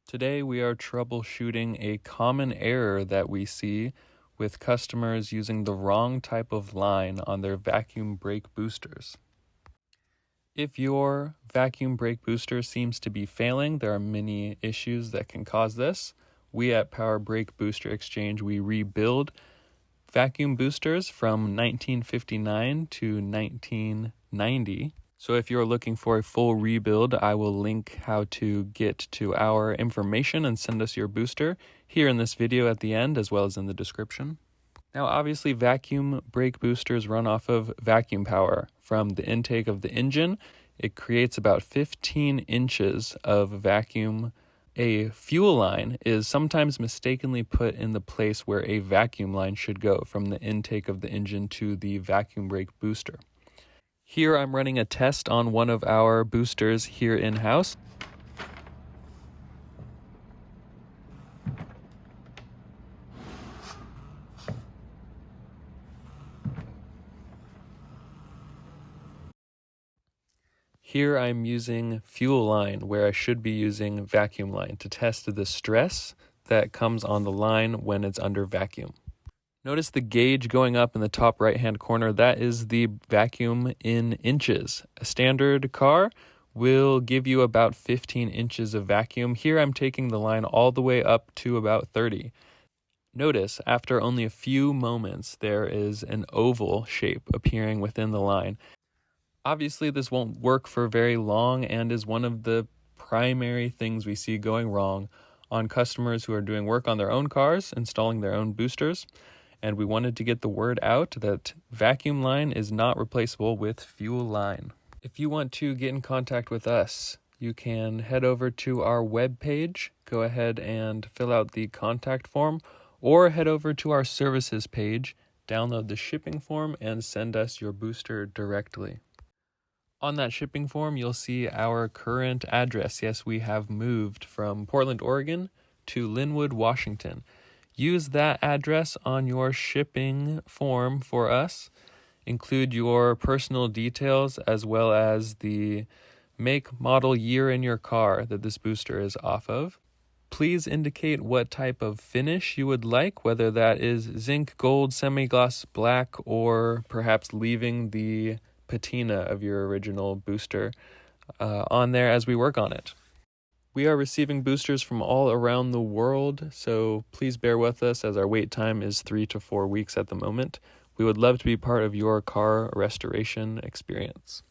Today we are troubleshooting a common error that we see with customers using the wrong type of line on their vacuum brake boosters. If your vacuum brake booster seems to be failing, there are many issues that can cause this. We at Power Brake Booster Exchange, we rebuild vacuum boosters from 1959 to 1990. So if you're looking for a full rebuild, I will link how to get to our information and send us your booster here in this video at the end, as well as in the description. Now, obviously, vacuum brake boosters run off of vacuum power from the intake of the engine. It creates about 15 inches of vacuum. A fuel line is sometimes mistakenly put in the place where a vacuum line should go from the intake of the engine to the vacuum brake booster. Here I'm running a test on one of our boosters here in-house. Here I'm using fuel line where I should be using vacuum line to test the stress that comes on the line when it's under vacuum. Notice the gauge going up in the top right-hand corner. That is the vacuum in inches. A standard car will give you about 15 inches of vacuum. Here I'm taking the line all the way up to about 30. Notice after only a few moments there is an oval shape appearing within the line. Obviously this won't work for very long and is one of the primary things we see going wrong on customers who are doing work on their own cars, installing their own boosters. And we wanted to get the word out that vacuum line is not replaceable with fuel line. If you want to get in contact with us, you can head over to our webpage, go ahead and fill out the contact form, or head over to our services page, download the shipping form, and send us your booster directly. On that shipping form, you'll see our current address. Yes, we have moved from Portland, Oregon to Linwood, Washington. Use that address on your shipping form for us. Include your personal details as well as the make, model, year in your car that this booster is off of. Please indicate what type of finish you would like, whether that is zinc, gold, semi-gloss, black, or perhaps leaving the patina of your original booster on there as we work on it. We are receiving boosters from all around the world, so please bear with us as our wait time is 3 to 4 weeks at the moment. We would love to be part of your car restoration experience.